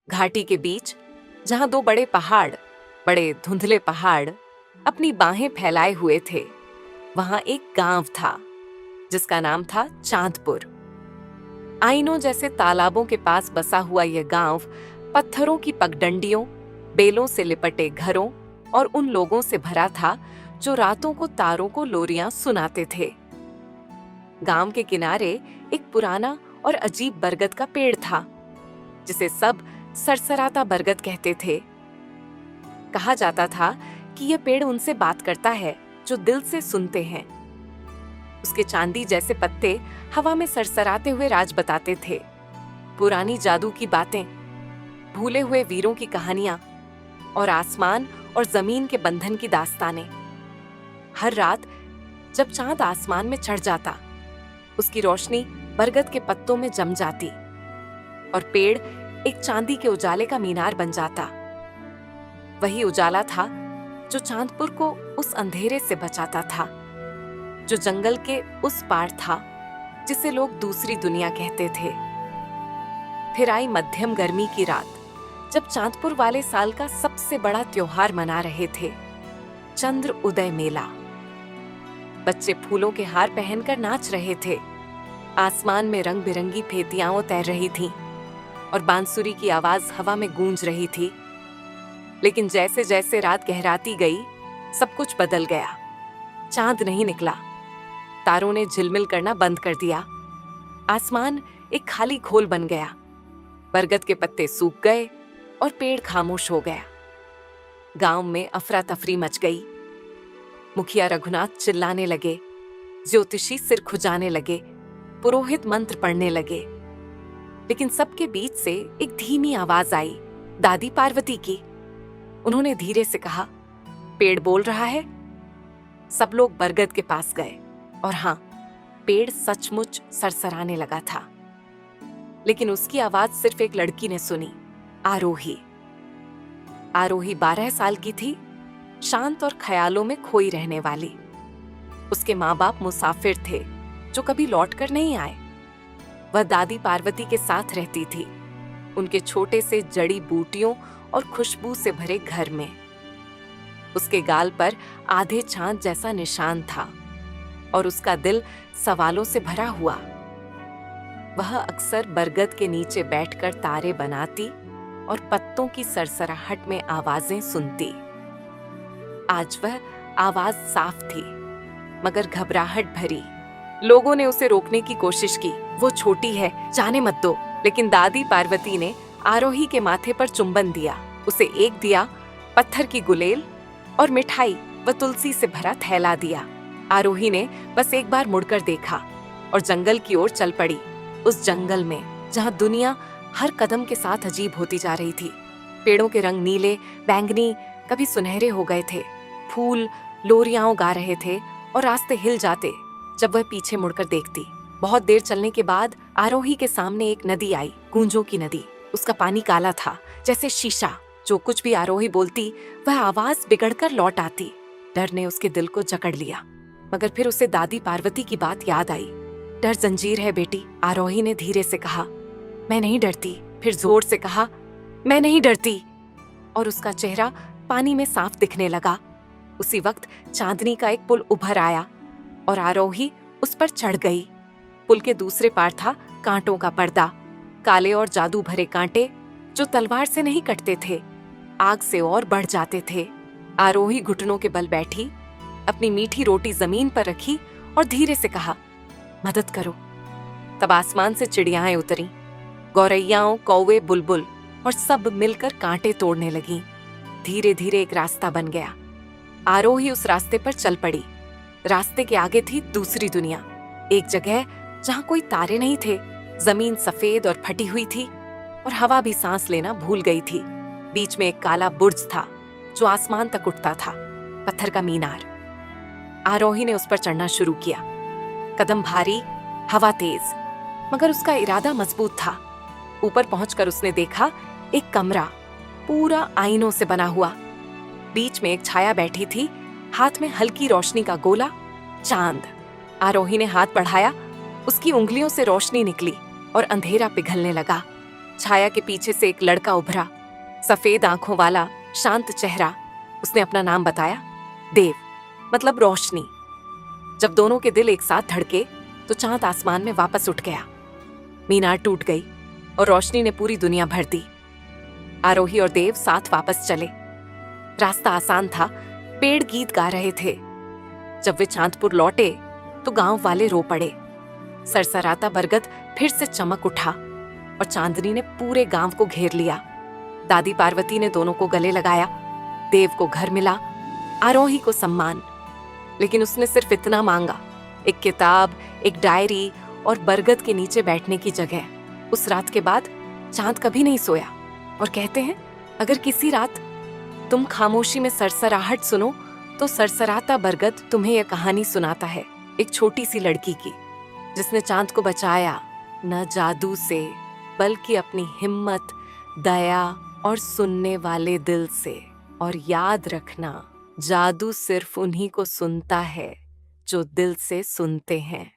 घाटी के बीच, जहां दो बड़े धुंधले पहाड़ अपनी बाहें फैलाए हुए थे, वहां एक गांव था जिसका नाम था चांदपुर। आइनों जैसे तालाबों के पास बसा हुआ यह गांव पत्थरों की पगडंडियों, बेलों से लिपटे घरों और उन लोगों से भरा था जो रातों को तारों को लोरियां सुनाते थे। गांव के किनारे एक पुराना और अजीब बरगद का पेड़ था, जिसे सब सरसराता बरगद कहते थे। कहा जाता था कि यह पेड़ उनसे बात करता है जो दिल से सुनते हैं। उसके चांदी जैसे पत्ते हवा में सरसराते हुए राज बताते थे, पुरानी जादू की बातें, भूले हुए वीरों की कहानियां और आसमान और जमीन के बंधन की दास्तानें। हर रात जब चांद आसमान में चढ़ जाता, उसकी रोशनी बरगद के पत्तों में जम जाती और पेड़ एक चांदी के उजाले का मीनार बन जाता। वही उजाला था जो चांदपुर को उस अंधेरे से बचाता था, जो जंगल के उस पार था जिसे लोग दूसरी दुनिया कहते थे। फिर आई मध्यम गर्मी की रात, जब चांदपुर वाले साल का सबसे बड़ा त्योहार मना रहे थे, चंद्र उदय मेला। बच्चे फूलों के हार पहनकर नाच रहे थे, आसमान में रंग बिरंगी फेतियाओं तैर रही थीं और बांसुरी की आवाज हवा में गूंज रही थी। लेकिन जैसे जैसे रात गहराती गई, सब कुछ बदल गया। चांद नहीं निकला, तारों ने झिलमिल करना बंद कर दिया, आसमान एक खाली खोल बन गया, बरगद के पत्ते सूख गए और पेड़ खामोश हो गया। गांव में अफरा तफरी मच गई। मुखिया रघुनाथ चिल्लाने लगे, ज्योतिषी सिर खुजाने लगे, पुरोहित मंत्र पढ़ने लगे। लेकिन सबके बीच से एक धीमी आवाज आई, दादी पार्वती की। उन्होंने धीरे से कहा, पेड़ बोल रहा है। सब लोग बरगद के पास गए और हां, पेड़ सचमुच सरसराने लगा था। लेकिन उसकी आवाज सिर्फ एक लड़की ने सुनी, आरोही। आरोही 12 साल की थी, शांत और ख्यालों में खोई रहने वाली। उसके माँ बाप मुसाफिर थे जो कभी लौटकर नहीं आए। वह दादी पार्वती के साथ रहती थी, उनके छोटे से जड़ी बूटियों और खुशबू से भरे घर में। उसके गाल पर आधे चांद जैसा निशान था और उसका दिल सवालों से भरा हुआ। वह अक्सर बरगद के नीचे बैठकर तारे बनाती और पत्तों की सरसराहट में आवाजें सुनती। आज वह आवाज साफ थी, मगर घबराहट भरी। लोगों ने उसे रोकने की कोशिश की, वो छोटी है, जाने मत दो। लेकिन दादी पार्वती ने आरोही के माथे पर चुंबन दिया, उसे एक दिया, पत्थर की गुलेल और मिठाई व तुलसी से भरा थैला दिया। आरोही ने बस एक बार मुड़कर देखा और जंगल की ओर चल पड़ी। उस जंगल में जहां दुनिया हर कदम के साथ अजीब होती जा रही थी। पेड़ों के रंग नीले, बैंगनी, कभी सुनहरे हो गए थे। फूल लोरियां गा रहे थे और रास्ते हिल जाते जब वह पीछे मुड़कर देखती। बहुत देर चलने के बाद आरोही के सामने एक नदी आई, गूंजों की नदी। उसका पानी काला था जैसे शीशा। जो कुछ भी आरोही बोलती, वह आवाज बिगड़कर लौट आती। डर ने उसके दिल को जकड़ लिया, मगर फिर उसे दादी पार्वती की बात याद आई। डर जंजीर है बेटी, आरोही ने धीरे से कहा। मैं नहीं डरती। फिर जोर से कहा, मैं नहीं डरती। और उसका चेहरा पानी में साफ दिखने लगा। उसी वक्त चांदनी का एक पुल उभर आया और आरोही उस पर चढ़ गई। पुल के दूसरे पार था कांटों का पर्दा, काले और जादू भरे कांटे जो तलवार से नहीं कटते थे, आग से और बढ़ जाते थे। आरोही घुटनों के बल बैठी, अपनी मीठी रोटी जमीन पर रखी और धीरे से कहा, मदद करो। तब आसमान से चिड़ियाएं उतरी, गौरैयाओं, कौवे, बुलबुल, और सब मिलकर कांटे तोड़ने लगीं। धीरे धीरे एक रास्ता बन गया। आरोही उस रास्ते पर चल पड़ी। रास्ते के आगे थी दूसरी दुनिया, एक जगह जहां कोई तारे नहीं थे। जमीन सफेद और फटी हुई थी और हवा भी सांस लेना भूल गई थी। बीच में एक काला बुर्ज था जो आसमान तक उठता था, पत्थर का मीनार। आरोही ने उस पर चढ़ना शुरू किया। कदम भारी, हवा तेज, मगर उसका इरादा मजबूत था। ऊपर पहुंचकर उसने देखा एक कमरा, पूरा आईनों से बना हुआ। बीच में एक छाया बैठी थी, हाथ में हल्की रोशनी का गोला, चांद। आरोही ने हाथ बढ़ाया, उसकी उंगलियों से रोशनी निकली और अंधेरा पिघलने लगा। छाया के पीछे से एक लड़का उभरा, सफेद आंखों वाला, शांत चेहरा। उसने अपना नाम बताया, देव, मतलब रोशनी। जब दोनों के दिल एक साथ धड़के तो चांद आसमान में वापस उठ गया। मीनार टूट गई और रोशनी ने पूरी दुनिया भर दी। आरोही और देव साथ वापस चले। रास्ता आसान था, पेड़ गीत गा रहे थे। जब वे चांदपुर लौटे तो गांव वाले रो पड़े। सरसराता बरगद फिर से चमक उठा और चांदनी ने पूरे गांव को घेर लिया। दादी पार्वती ने दोनों को गले लगाया। देव को घर मिला, आरोही को सम्मान। लेकिन उसने सिर्फ इतना मांगा, एक किताब, एक डायरी और बरगद के नीचे बैठने की जगह। उस रात के बाद चांद कभी नहीं सोया। और कहते हैं, अगर किसी रात तुम खामोशी में सरसराहट सुनो तो सरसराता बरगद तुम्हें यह कहानी सुनाता है, एक छोटी सी लड़की की जिसने चांद को बचाया, न जादू से बल्कि अपनी हिम्मत, दया और सुनने वाले दिल से। और याद रखना, जादू सिर्फ उन्हीं को सुनता है जो दिल से सुनते हैं।